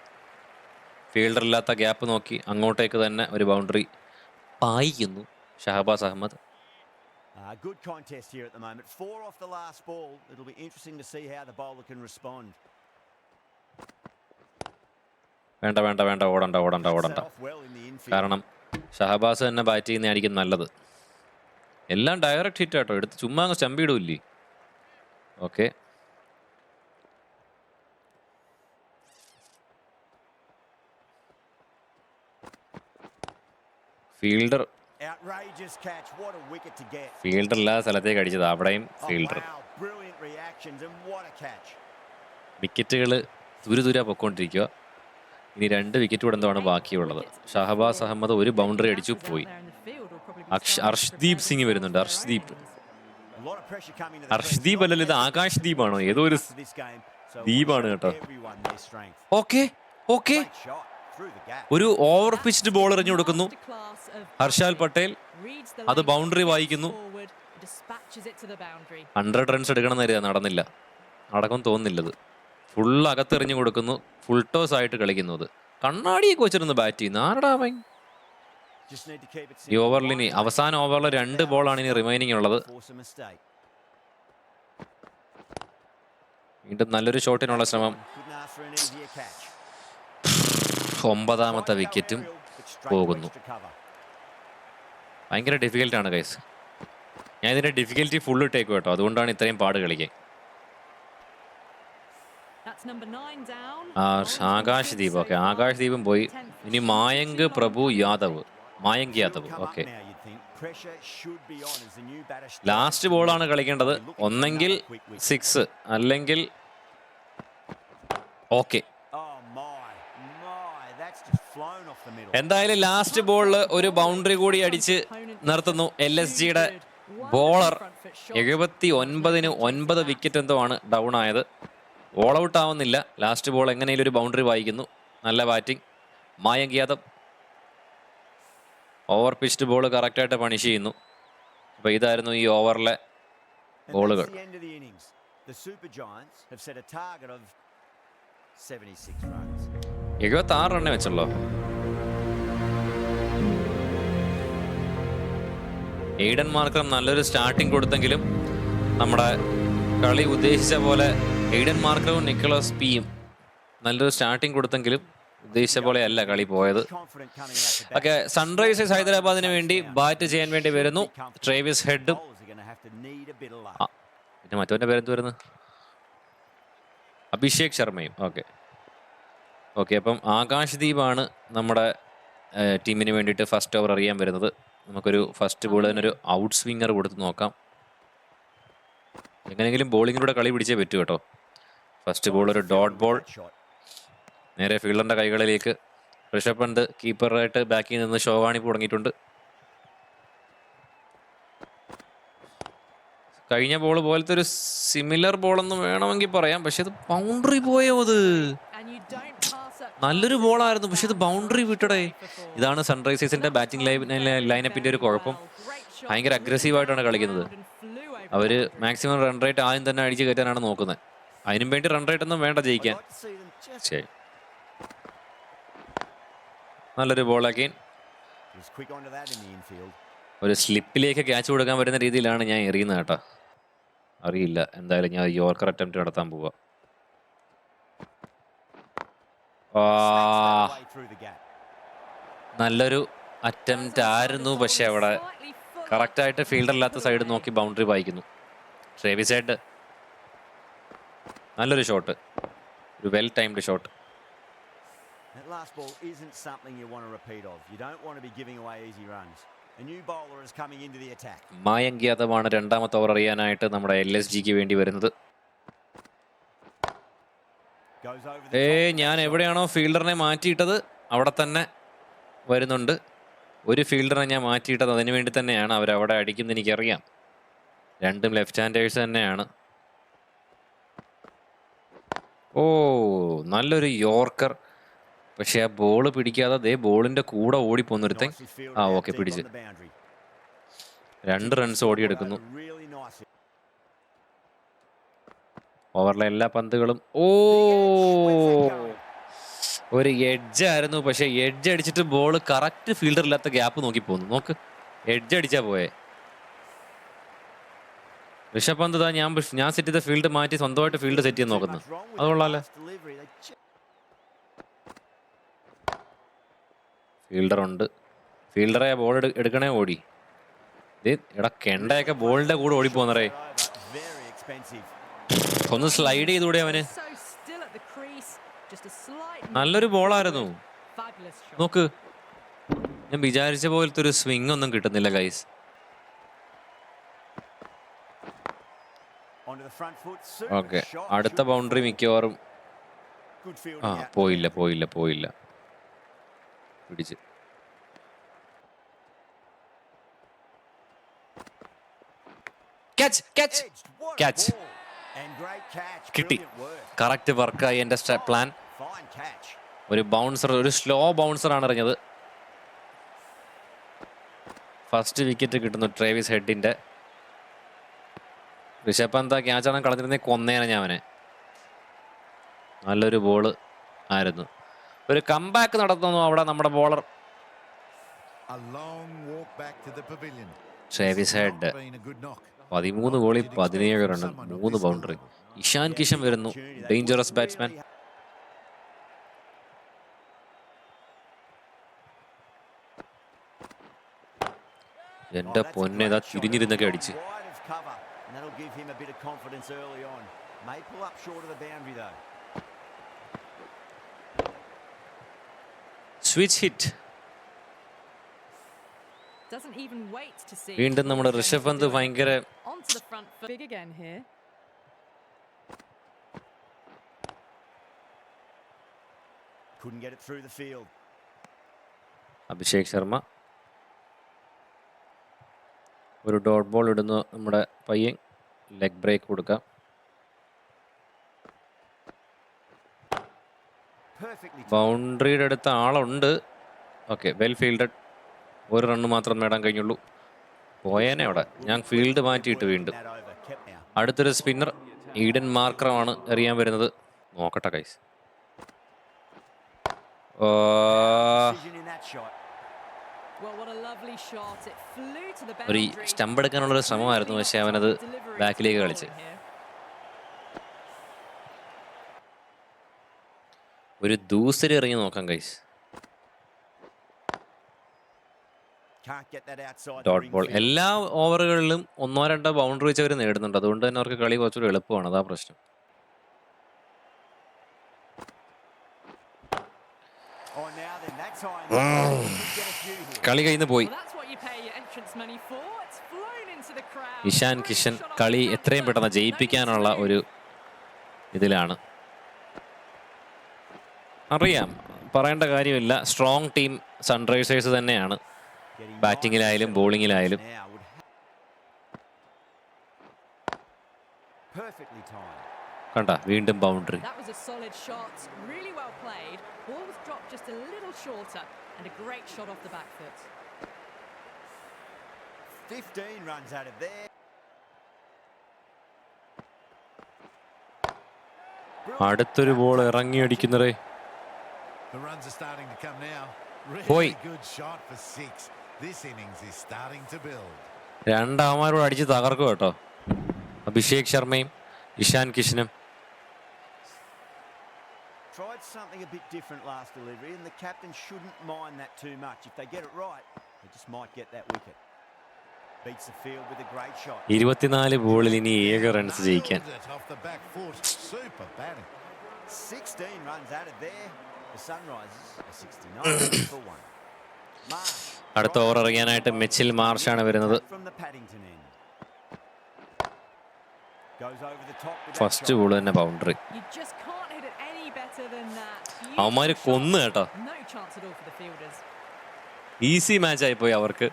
[SPEAKER 1] ഫീൽഡർ ഇല്ലാത്ത ഗ്യാപ്പ് നോക്കി അങ്ങോട്ടേക്ക് തന്നെ ഒരു ബൗണ്ടറി പായിക്കുന്നു Shahbaz Ahmed.
[SPEAKER 2] Good contest here at the moment. 4 off the last ball. It'll be interesting to see how the bowler can respond.
[SPEAKER 1] വേണ്ട വേണ്ട വേണ്ട, ഓടണ്ട ഓടണ്ട ഓടണ്ട. കാരണം ഷഹബാസ് തന്നെ ബാറ്റ് ചെയ്യുന്നതായിരിക്കും നല്ലത്. എല്ലാം ഡയറക്റ്റ് ഹിറ്റ് ആട്ടോ, എടുത്ത് ചുമ്മാ അങ്ങ് സ്റ്റമ്പ് ഇടൂല്ലേ. ഓക്കെ, ഫീൽഡർ എല്ലാ സ്ഥലത്തേക്ക് അടിച്ചത്, അവിടെയും ഫീൽഡർ. വിക്കറ്റുകൾ ദൂരെ പൊക്കോണ്ടിരിക്കുക. ഇനി 2 വിക്കറ്റ് കൂടെ എന്താണ് ബാക്കിയുള്ളത്. ഷഹബാസ് അഹമ്മദ് ഒരു ബൗണ്ടറി അടിച്ചു പോയി. അർഷ്ദീപ് സിംഗ് വരുന്നുണ്ട്. അർഷ്ദീപ് അല്ലല്ലോ, ഇത് ആകാശ് ദീപാണോ? ഏതോ ഒരു ദീപാണ് കേട്ടോ. ഓക്കെ ഓക്കെ, ഒരു ഓവർ പിച്ച്ഡ് ബോൾ എറിഞ്ഞു കൊടുക്കുന്നു ഹർഷാൽ പട്ടേൽ. അത് ബൗണ്ടറി വായിക്കുന്നു. 100 റൺസ് എടുക്കണമെന്ന് നടന്നില്ല, നടക്കും തോന്നുന്നില്ലത്. ഫുൾ അകത്തെറിഞ്ഞു കൊടുക്കുന്നു, ഫുൾ ടോസ് ആയിട്ട് കളിക്കുന്നത്. കണ്ണാടിയൊക്കെ വെച്ചിരുന്ന് ബാറ്റ് ചെയ്യുന്നു. ആരടാ അവൻ? ഈ ഓവറിൽ ഇനി അവസാന ഓവറിൽ 2 ബോളാണ് ഇനി റിമൈനിങ് ഉള്ളത്. വീണ്ടും നല്ലൊരു ഷോട്ടിനുള്ള ശ്രമം. 9ാമത്തെ വിക്കറ്റും പോകുന്നു. ഭയങ്കര ഡിഫിക്കൽട്ടാണ് ഗൈസ്. ഞാൻ ഇതിന്റെ ഡിഫിക്കൽറ്റി ഫുൾ ഇട്ടേക്കും കേട്ടോ, അതുകൊണ്ടാണ് ഇത്രയും പാട് കളിക്കാൻ. ആകാശ് ദീപ്, ഓക്കെ, ആകാശ് ദീപും പോയി. ഇനി മായങ്ക് യാദവ്. ഓക്കെ, ലാസ്റ്റ് ബോളാണ് കളിക്കേണ്ടത്. ഒന്നെങ്കിൽ 6 അല്ലെങ്കിൽ ഓക്കെ. എന്തായാലും ലാസ്റ്റ് ബോളിൽ ഒരു ബൗണ്ടറി കൂടി അടിച്ച് നിർത്തുന്നു LSGയുടെ ബോളർ. 79-ന് 9 വിക്കറ്റ് എന്തോ ആണ് ഡൗൺ ആയത്. ഓൾ ഔട്ട് ആവുന്നില്ല. ലാസ്റ്റ് ബോൾ എങ്ങനെയും ഒരു ബൗണ്ടറി വായിക്കുന്നു. നല്ല batting Mayank Yadav. Over pitched ball കറക്റ്റായിട്ട് പണിഷ് ചെയ്യുന്നു. അപ്പോൾ ഇതായിരുന്നു ഈ ഓവറിലെ ബോളുകൾ. 76 റണ്ണേ വെച്ചല്ലോ. എയ്ഡൻ മാർക്കർ നല്ലൊരു സ്റ്റാർട്ടിങ് കൊടുത്തെങ്കിലും നമ്മുടെ കളി ഉദ്ദേശിച്ച പോലെ എയ്ഡൻ മാർക്കറും നിക്കോളസ് പിയും നല്ലൊരു സ്റ്റാർട്ടിങ് കൊടുത്തെങ്കിലും ഉദ്ദേശിച്ച പോലെ അല്ല കളി പോയത്. ഓക്കെ, സൺറൈസേഴ്സ് ഹൈദരാബാദിന് വേണ്ടി ബാറ്റ് ചെയ്യാൻ വേണ്ടി വരുന്നു ട്രേവിസ് ഹെഡും. പിന്നെ മറ്റവന്റെ പേരെന്ത് വരുന്നു? അഭിഷേക് ശർമ്മയും. ഓക്കെ ഓക്കെ, അപ്പം ആകാശ് ദീപാണ് നമ്മുടെ ടീമിന് വേണ്ടിയിട്ട് ഫസ്റ്റ് ഓവർ അറിയാൻ വരുന്നത്. നമുക്കൊരു ഫസ്റ്റ് ബോൾ തന്നെ ഒരു ഔട്ട് സ്വിങ്ങർ കൊടുത്ത് നോക്കാം. എങ്ങനെയെങ്കിലും ബോളിങ്ങിലൂടെ കളി പിടിച്ചേ പറ്റൂ കേട്ടോ. ഫസ്റ്റ് ബോൾ ഒരു ഡോട്ട് ബോൾ നേരെ ഫീൽഡറിന്റെ കൈകളിലേക്ക്. ഋഷഭ് പന്ത് കീപ്പറായിട്ട് ബാക്കിൽ നിന്ന് ഷോവാണി തുടങ്ങിയിട്ടുണ്ട്. കഴിഞ്ഞ ബോൾ പോലത്തെ ഒരു സിമിലർ ബോളെന്ന് വേണമെങ്കിൽ പറയാം. പക്ഷെ അത് ബൗണ്ടറി പോയോ അത്? നല്ലൊരു ബോളായിരുന്നു, പക്ഷെ ഇത് ബൗണ്ടറി വിട്ടടേ. ഇതാണ് സൺറൈസേഴ്സിന്റെ ബാറ്റിംഗ് ലൈനപ്പിന്റെ ഒരു കുഴപ്പം. ഭയങ്കര അഗ്രസീവായിട്ടാണ് കളിക്കുന്നത്. അവര് മാക്സിമം റൺ റേറ്റ് ആദ്യം തന്നെ അടിച്ചു കയറ്റാനാണ് നോക്കുന്നത്. അതിനും വേണ്ടി റൺ റേറ്റ് ഒന്നും വേണ്ട ജയിക്കാൻ. ശരി, നല്ലൊരു ബോൾ അഗെയിൻ. ഒരു സ്ലിപ്പിലേക്ക് ക്യാച്ച് കൊടുക്കാൻ വരുന്ന രീതിയിലാണ് ഞാൻ എറിയുന്നത് കേട്ടോ. അറിയില്ല, എന്തായാലും ഞാൻ യോർക്കർ അറ്റംപ്റ്റ് നടത്താൻ പോവാ. നല്ലൊരു അറ്റംപ്റ്റ് ആയിരുന്നു, പക്ഷെ അവിടെ കറക്റ്റായിട്ട് ഫീൽഡറില്ലാത്ത സൈഡ് നോക്കി ബൗണ്ടറി വായിക്കുന്നു. ട്രേവിസ് ഹെഡ് നല്ലൊരു ഷോട്ട്, ഒരു well timed shot.
[SPEAKER 2] That last ball isn't something you want to repeat of. You don't want to be giving away easy runs. A new bowler is coming into the attack.
[SPEAKER 1] Mayank യാദവാണ് രണ്ടാമത്തെ over എറിയാനായിട്ട് നമ്മുടെ LSGക്ക് വേണ്ടി വരുന്നത്. ഞാൻ എവിടെയാണോ ഫീൽഡറിനെ മാറ്റിയിട്ടത് അവിടെ തന്നെ വരുന്നുണ്ട്. ഒരു ഫീൽഡറെ ഞാൻ മാറ്റിയിട്ടത് അതിനു വേണ്ടി തന്നെയാണ്. അവരവിടെ അടിക്കുന്നത് എനിക്കറിയാം. രണ്ടും ലെഫ്റ്റ് ഹാൻഡേഴ്സ് തന്നെയാണ്. ഓ, നല്ലൊരു യോർക്കർ, പക്ഷെ ആ ബോള് പിടിക്കാതെ ബോളിന്റെ കൂടെ ഓടിപ്പോന്നൊരുത്തൻ. ഓക്കെ, പിടിച്ച് 2 റൺസ് ഓടിയെടുക്കുന്നു. ഓവറിലെ എല്ലാ പന്തുകളും ഒരു എഡ്ജ് ആയിരുന്നു, പക്ഷെ എഡ്ജ് അടിച്ചിട്ട് ബോൾ കറക്റ്റ് ഫീൽഡറില്ലാത്ത ഗ്യാപ്പ് നോക്കി പോന്നു. നോക്ക്, എഡ്ജ് അടിച്ചാ പോയെ. ഋഷഭ് പന്ത് ഞാൻ സെറ്റ് ചെയ്ത ഫീൽഡ് മാറ്റി സ്വന്തമായിട്ട് ഫീൽഡ് സെറ്റ് ചെയ്യാൻ നോക്കുന്നു. അത് കൊള്ളാല്ലേ. ഫീൽഡർ ഉണ്ട്, ഫീൽഡറെ ബോൾ എടുക്കണേ ഓടി. എടാ കെണ്ടയൊക്കെ ബോളിന്റെ കൂടെ ഓടിപ്പോന്നറേ. ഒന്ന് സ്ലൈഡ് ചെയ്തൂടെ അവന്. നല്ലൊരു ബോളായിരുന്നു. നോക്ക്, ഞാൻ വിചാരിച്ച പോലത്തെ ഒരു സ്വിംഗ് ഒന്നും കിട്ടുന്നില്ല ഗൈസ്. ഓക്കെ, അടുത്ത ബൗണ്ടറി മിക്കവാറും പോയില്ല പിടിച്ച്. ക്യാച്ച് കിട്ടി. കറക്റ്റ് വർക്കായി എൻ്റെ പ്ലാൻ. ഒരു ബൗൺസർ, ഒരു സ്ലോ ബൗൺസർ ആണ് എറിഞ്ഞത്. ഫസ്റ്റ് വിക്കറ്റ് കിട്ടുന്നു ട്രേവിസ് ഹെഡിന്റെ. ഋഷഭ് പന്ത് ക്യാച്ചാണ് കളഞ്ഞിരുന്നേ കൊന്നേനെ ഞാൻ അവനെ. നല്ലൊരു ബോള് ആയിരുന്നു. ഒരു കംബാക്ക് നടത്തുന്നു അവിടെ നമ്മുടെ ബോളർ ട്രേവിസ് ഹെഡ്. 13 ബോളിൽ 17 റൺ, 3 ബൗണ്ടറി. ഇഷാൻ കിഷൻ വരുന്നു, ഡേഞ്ചറസ് ബാറ്റ്സ്മാൻ. എന്റെ പൊന്നേതാ തിരിഞ്ഞിരുന്നൊക്കെ അടിച്ച്. Switch hit. വീണ്ടും നമ്മുടെ ഋഷഭ് പന്ത് ഭയങ്കര അഭിഷേക് ശർമ്മ ഒരു ഡോട്ട് ബോൾ ഇടുന്നു. നമ്മുടെ പയ്യൻ ലെഗ് ബ്രേക്ക് കൊടുക്കാം. ബൗണ്ടറിയുടെ അടുത്ത ആളുണ്ട്. Okay, well fielded. ഒരു റണ്ണ് മാത്രം നേടാൻ കഴിഞ്ഞുള്ളൂ. പോയേനെ അവിടെ. ഞാൻ ഫീൽഡ് മാറ്റിയിട്ട് വീണ്ടും അടുത്തൊരു സ്പിന്നർ ഈഡൻ മാർക്കറാണ് എറിയാൻ വരുന്നത്. നോക്കട്ടെ ഗൈസ്. ഒരു സ്റ്റംപ് എടുക്കാനുള്ളൊരു ശ്രമമായിരുന്നു, പക്ഷെ അവനത് ബാക്കിലേക്ക് കളിച്ച്. ഒരു ദൂസരി ഇറങ്ങി നോക്കാം ഗൈസ്. Dot ball. എല്ലാ ഓവറുകളിലും 1-2 ബൗണ്ടറി വെച്ച് അവർ നേടുന്നുണ്ട്. അതുകൊണ്ട് തന്നെ അവർക്ക് കളി കുറച്ചുകൂടി എളുപ്പമാണ്. അതാ പ്രശ്നം. കളി കയ്യിൽ നിന്ന് പോയി. ഇഷാൻ കിഷൻ കളി എത്രയും പെട്ടെന്ന് ജയിപ്പിക്കാനുള്ള ഒരു ഇതിലാണ്. അറിയാം, പറയേണ്ട കാര്യമില്ല. സ്ട്രോങ് ടീം സൺറൈസേഴ്സ് തന്നെയാണ്, ബാറ്റിങ്ങിലായാലും ബോളിങ്ങിലായാലും.
[SPEAKER 2] Perfectly timed.
[SPEAKER 1] കണ്ട വീണ്ടും boundary.
[SPEAKER 3] That was a solid shot, really well played. Ball was dropped just a little shorter and a great shot off the back foot.
[SPEAKER 2] 15 runs out of there.
[SPEAKER 1] അടുത്തൊരു ball ഇറങ്ങി അടിക്കുന്നതേ.
[SPEAKER 4] The runs are starting to come now.
[SPEAKER 1] Hoi.
[SPEAKER 4] Really good shot for 6. This innings is starting to build.
[SPEAKER 1] രണ്ടാമാരോട് അടിച്ച് തകർക്കും കേട്ടോ. അഭിഷേക് ശർമ്മയും Ishan കിഷനും.
[SPEAKER 2] Tried something a bit different last delivery, and the captain shouldn't mind that too much. If they get it right, they just might get that wicket. Beats the field with a great shot.
[SPEAKER 1] 24 ബോളിൽ ഇനി 7 runs ജയിക്കാൻ.
[SPEAKER 4] Nailed it off the back foot. Super batting.
[SPEAKER 2] 16 runs out of there. The Sunrisers are 69 for 1. Marsh.
[SPEAKER 1] അടുത്ത over എറിയാനായിട്ട് മിച്ചിൽ മാർഷാണ് വരുന്നത്.
[SPEAKER 2] From the Paddington end. Goes over the top with that
[SPEAKER 1] first
[SPEAKER 2] shot.
[SPEAKER 1] Ball തന്നെ boundary.
[SPEAKER 3] You just can't hit it any better than that.
[SPEAKER 1] അവന്മാര്
[SPEAKER 3] Beautiful
[SPEAKER 1] കൊന്നു
[SPEAKER 3] shot.
[SPEAKER 1] കേട്ടോ.
[SPEAKER 3] No chance at all for the fielders.
[SPEAKER 1] Easy match ആയിപ്പോയി അവർക്ക്.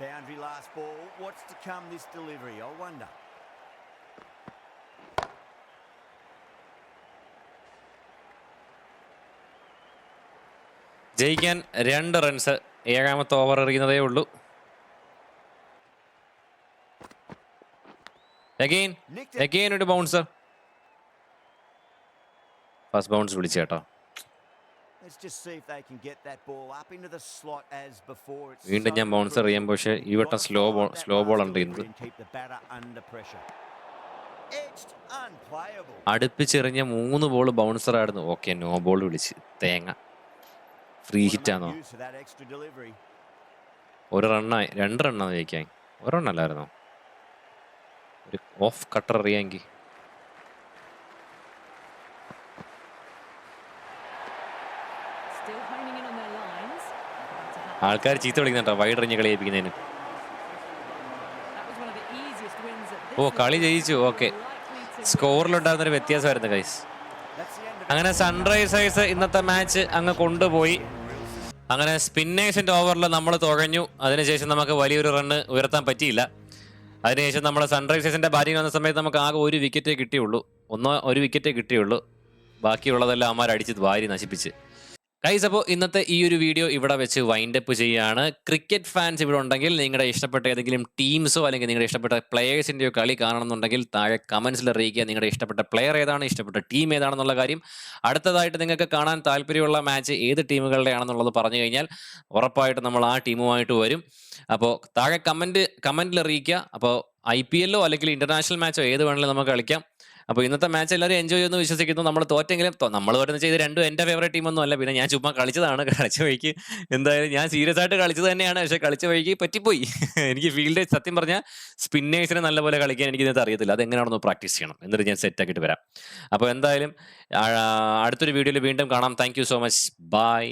[SPEAKER 2] Boundary last ball. What's to come this delivery? I wonder.
[SPEAKER 1] ജയിക്കാൻ 2 runs. 7ാമത്തെ over എറിയുന്നതേ ഉള്ളൂ.
[SPEAKER 2] Nicked it.
[SPEAKER 1] Again ഒരു bouncer. First bounce വിളിച്ചു കേട്ടോ.
[SPEAKER 2] Let's just see if they can get that ball up into the slot as before. It's
[SPEAKER 1] വീണ്ടും ഞാൻ
[SPEAKER 2] so
[SPEAKER 1] bouncer
[SPEAKER 2] crucial.
[SPEAKER 1] എറിയാൻ പക്ഷേ ഈ വട്ടം
[SPEAKER 2] Gotta
[SPEAKER 1] slow
[SPEAKER 2] follow that
[SPEAKER 1] ball
[SPEAKER 2] last
[SPEAKER 1] ആണ് ചെയ്യുന്നത്.
[SPEAKER 2] delivery and keep the batter under pressure. Edged, unplayable.
[SPEAKER 1] അടുപ്പിച്ചെറിഞ്ഞ 3 ball bouncer ആയിരുന്നു. ഓക്കെ, നോ ബോൾ വിളിച്ച് തേങ്ങ. ഫ്രീ
[SPEAKER 2] Wanna
[SPEAKER 1] ഹിറ്റ്
[SPEAKER 2] make
[SPEAKER 1] ആണോ?
[SPEAKER 2] use of that extra delivery.
[SPEAKER 1] 1 റണ്ണായി. 2 റണ്ണാണ് ജയിക്കാൻ. 1 റണ്ണല്ലായിരുന്നോ? ഒരു ഓഫ് കട്ടർ എറിയാമെങ്കിൽ.
[SPEAKER 3] Still honing in on their lines.
[SPEAKER 1] ആൾക്കാർ ചീത്ത വിളിക്കുന്നുണ്ടോ വൈഡ് എറിഞ്ഞ് കളിയേപ്പിക്കുന്നതിന്.
[SPEAKER 3] That was one of the easiest wins at
[SPEAKER 1] oh,
[SPEAKER 3] this
[SPEAKER 1] കളി
[SPEAKER 3] level.
[SPEAKER 1] ജയിച്ചു. ഓക്കെ,
[SPEAKER 3] Likely to
[SPEAKER 1] സ്കോറിലുണ്ടായിരുന്നൊരു വ്യത്യാസമായിരുന്നു guys.
[SPEAKER 2] That's the end of
[SPEAKER 1] അങ്ങനെ സൺറൈസേഴ്സ് ഇന്നത്തെ മാച്ച് അങ്ങ് കൊണ്ടുപോയി. അങ്ങനെ സ്പിന്നേഴ്സിന്റെ ഓവറിൽ നമ്മൾ തുഴഞ്ഞു. അതിനുശേഷം നമുക്ക് വലിയൊരു റണ്ണ് ഉയർത്താൻ പറ്റിയില്ല. അതിനുശേഷം നമ്മൾ സൺറൈസേഴ്സിന്റെ ബാറ്റിംഗ് വന്ന സമയത്ത് നമുക്ക് ആകെ ഒരു വിക്കറ്റേ കിട്ടിയുള്ളൂ. ഒരു വിക്കറ്റേ കിട്ടിയുള്ളൂ. ബാക്കിയുള്ളതെല്ലാം അമ്മാർ അടിച്ച് വാരി നശിപ്പിച്ച്. ഗൈസ്, അപ്പോൾ ഇന്നത്തെ ഈ ഒരു വീഡിയോ ഇവിടെ വെച്ച് വൈൻഡപ്പ് ചെയ്യുകയാണ്. ക്രിക്കറ്റ് ഫാൻസ് ഇവിടെ ഉണ്ടെങ്കിൽ നിങ്ങളുടെ ഇഷ്ടപ്പെട്ട ഏതെങ്കിലും ടീംസോ അല്ലെങ്കിൽ നിങ്ങളുടെ ഇഷ്ടപ്പെട്ട പ്ലെയേഴ്സിൻ്റെയോ കളി കാണണമെന്നുണ്ടെങ്കിൽ താഴെ കമൻസിൽ അറിയിക്കുക. നിങ്ങളുടെ ഇഷ്ടപ്പെട്ട പ്ലെയർ ഏതാണ്, ഇഷ്ടപ്പെട്ട ടീം ഏതാണെന്നുള്ള കാര്യം. അടുത്തതായിട്ട് നിങ്ങൾക്ക് കാണാൻ താല്പര്യമുള്ള മാച്ച് ഏത് ടീമുകളുടെ ആണെന്നുള്ളത് പറഞ്ഞു കഴിഞ്ഞാൽ ഉറപ്പായിട്ട് നമ്മൾ ആ ടീമുമായിട്ട് വരും. അപ്പോൾ താഴെ കമൻറ്റിൽ അറിയിക്കുക. അപ്പോൾ IPL അല്ലെങ്കിൽ ഇന്റർനാഷണൽ മാച്ചോ ഏത് വേണമെങ്കിലും നമുക്ക് കളിക്കാം. അപ്പോൾ ഇന്നത്തെ മാച്ച് എല്ലാവരും എൻജോയ് ചെയ്യുമെന്ന് വിശ്വസിക്കുന്നു. നമ്മൾ തോറ്റെങ്കിലും നമ്മൾ തോറ്റെന്ന് വെച്ചാൽ ഇത് രണ്ടും എൻ്റെ ഫേവറേറ്റ് ടീമൊന്നും അല്ല. പിന്നെ ഞാൻ ചുമ്മാ കളിച്ചതാണ്. കളിച്ച വഴിക്ക് എന്തായാലും ഞാൻ സീരിയസ് ആയിട്ട് കളിച്ചത് തന്നെയാണ്. പക്ഷേ കളിച്ച വഴിക്ക് പറ്റിപ്പോയി. എനിക്ക് ഫീൽഡ് സത്യം പറഞ്ഞാൽ സ്പിന്നേഴ്സിനെ നല്ലപോലെ കളിക്കാൻ എനിക്ക് ഇതിനകത്ത് അറിയത്തില്ല. അതെങ്ങനെയാണെന്ന് പ്രാക്ടീസ് ചെയ്യണം. എന്നിട്ട് ഞാൻ സെറ്റാക്കിയിട്ട് വരാം. അപ്പോൾ എന്തായാലും അടുത്തൊരു വീഡിയോയിൽ വീണ്ടും കാണാം. Thank you so much. By.